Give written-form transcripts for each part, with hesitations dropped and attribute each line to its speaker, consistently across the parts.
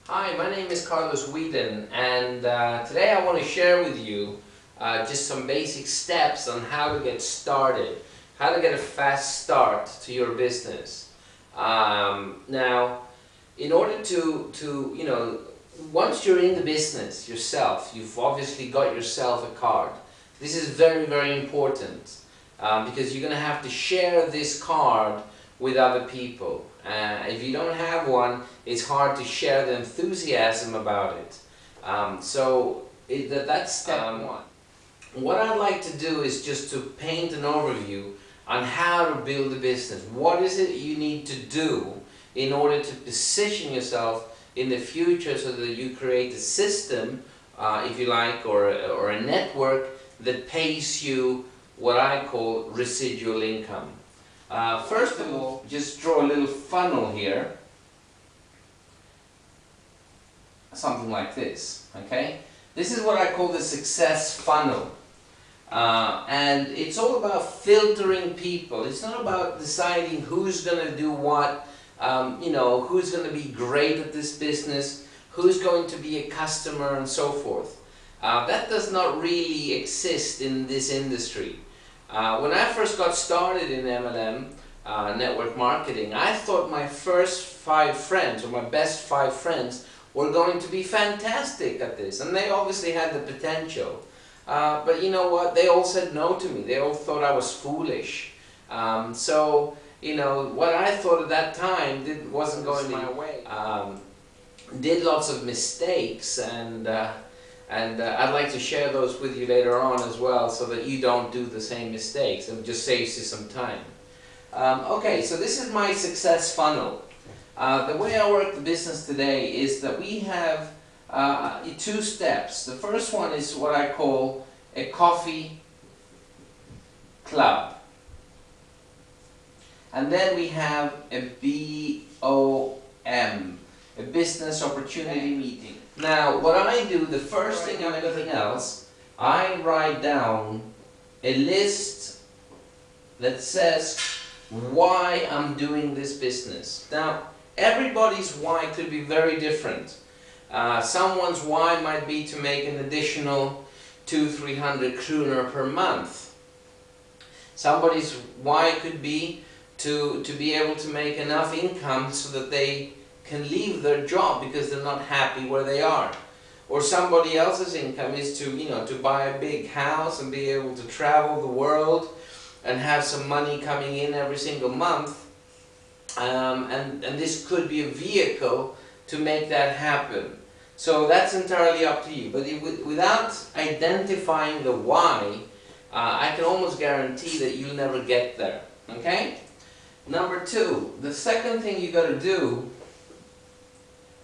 Speaker 1: Hi, my name is Carlos Whedon, and today I want to share with you just some basic steps on how to get started, how to get a fast start to your business. Now, in order to once you're in the business yourself, you've obviously got yourself a card. This is very, very important because you're going to have to share this card with other people. If you don't have one, it's hard to share the enthusiasm about it. That's step one. What I'd like to do is just to paint an overview on how to build a business. What is it you need to do in order to position yourself in the future so that you create a system, if you like, or a network that pays you what I call residual income. First of all, just draw a little funnel here, something like this, okay? This is what I call the success funnel. And it's all about filtering people. It's not about deciding who's going to do what, who's going to be great at this business, who's going to be a customer, and so forth. That does not really exist in this industry. When I first got started in MLM, network marketing, I thought my first 5 friends, or my best 5 friends, were going to be fantastic at this, and they obviously had the potential. But you know what, they all said no to me. They all thought I was foolish. What I thought at that time wasn't going my way. Did lots of mistakes, and I'd like to share those with you later on as well, so that you don't do the same mistakes, and just saves you some time. Okay, so this is my success funnel. The way I work the business today is that we have 2 steps. The first one is what I call a coffee club. And then we have a BOM, a business opportunity meeting. Now, what I do, the first thing of anything else, I write down a list that says why I'm doing this business. Now, everybody's why could be very different. Someone's why might be to make an additional 200-300 kroner per month. Somebody's why could be to be able to make enough income so that they can leave their job because they're not happy where they are. Or somebody else's income is to buy a big house and be able to travel the world and have some money coming in every single month. And this could be a vehicle to make that happen. So that's entirely up to you. But without identifying the why, I can almost guarantee that you'll never get there. Okay? Number 2, the second thing you got to do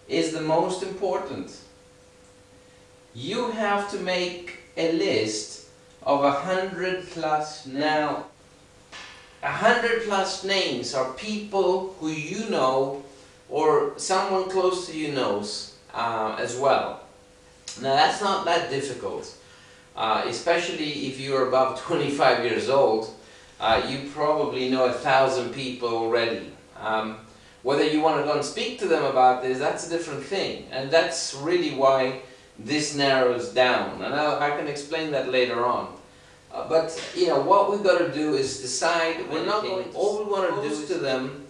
Speaker 1: is the most important. You have to make a list of 100+ now. 100+ names are people who you know, or someone close to you knows as well. Now that's not that difficult, especially if you're above 25 years old. You probably know 1,000 people already. Whether you want to go and speak to them about this, that's a different thing, and that's really why this narrows down, and I can explain that later on. But what we've got to do is decide. We're not going. All we want to do is to them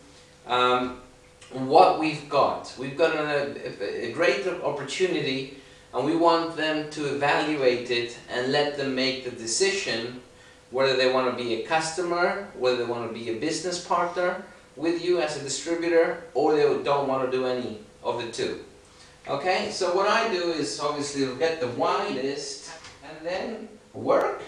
Speaker 1: what we've got. We've got a great opportunity, and we want them to evaluate it and let them make the decision whether they want to be a customer, whether they want to be a business partner with you as a distributor, or they don't want to do any of the 2. Okay, so what I do is obviously get the why list and then work.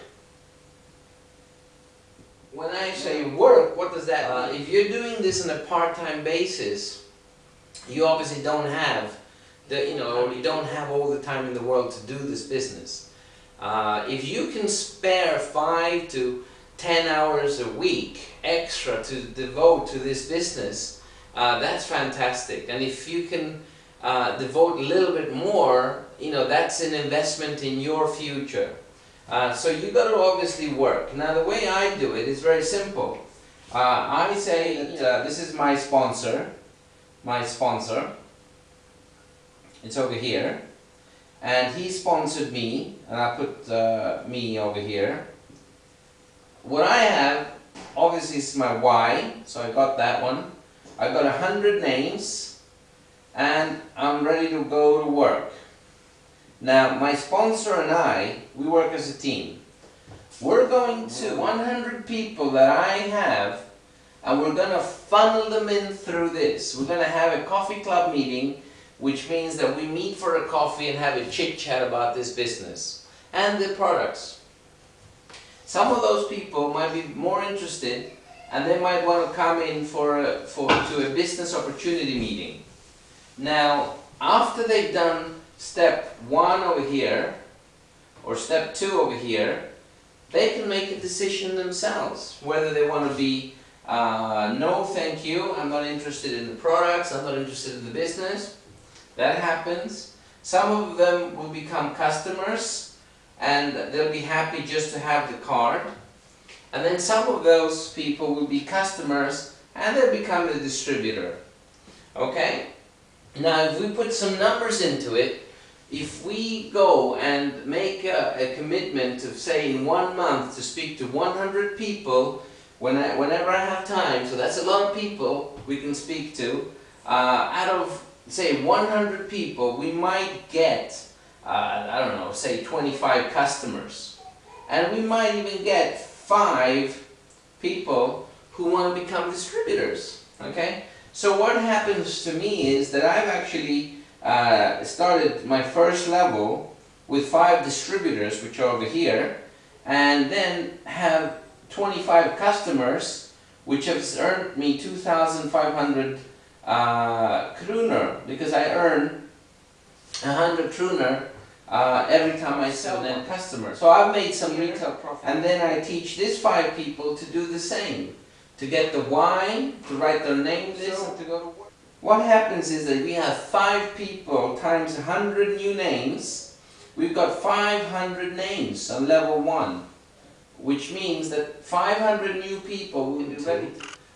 Speaker 1: When I say work, what does that mean? If you're doing this on a part-time basis, you obviously don't have you don't have all the time in the world to do this business. If you can spare 5 to 10 hours a week extra to devote to this business, that's fantastic. And if you can devote a little bit more, that's an investment in your future. So you got to obviously work. Now the way I do it is very simple. I say that this is my sponsor, It's over here. And he sponsored me, and I put me over here. What I have, obviously, is my why, so I got that one. I got 100 names, and I'm ready to go to work. Now, my sponsor and I, we work as a team. We're going to 100 people that I have, and we're going to funnel them in through this. We're going to have a coffee club meeting, which means that we meet for a coffee and have a chit-chat about this business and the products. Some of those people might be more interested, and they might want to come in to a business opportunity meeting. Now, after they've done step 1 over here, or step 2 over here, they can make a decision themselves, whether they want to be, no thank you, I'm not interested in the products, I'm not interested in the business. That happens. Some of them will become customers, and they'll be happy just to have the card. And then some of those people will be customers, and they'll become a distributor. Okay? Now, if we put some numbers into it, if we go and make a commitment of, say, in 1 month to speak to 100 people, whenever I have time, so that's a lot of people we can speak to, out of, say, 100 people, we might get, I don't know, say 25 customers. And we might even get 5 people who want to become distributors. Okay? So what happens to me is that I've actually started my first level with 5 distributors, which are over here, and then have 25 customers, which has earned me 2,500 kroner, because I earn 100 kroner every time I sell them customers. So I've made some retail profit, and then I teach these 5 people to do the same, to get the why, to write their name list, and to go to work. What happens is that we have 5 people times 100 new names. We've got 500 names on level 1, which means that 500 new people will be ready.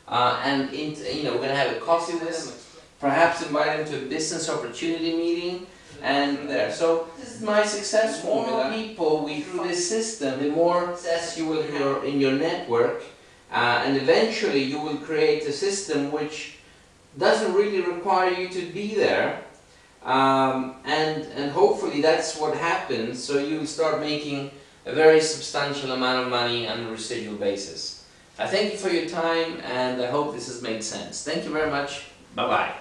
Speaker 1: And we're going to have a coffee with them, perhaps invite them to a business opportunity meeting, and there. So this is my success formula. The more people we through this system, the more success you will have in your network, and eventually you will create a system which doesn't really require you to be there, and hopefully that's what happens. So you start making a very substantial amount of money on a residual basis. I thank you for your time, and I hope this has made sense. Thank you very much. Bye-bye.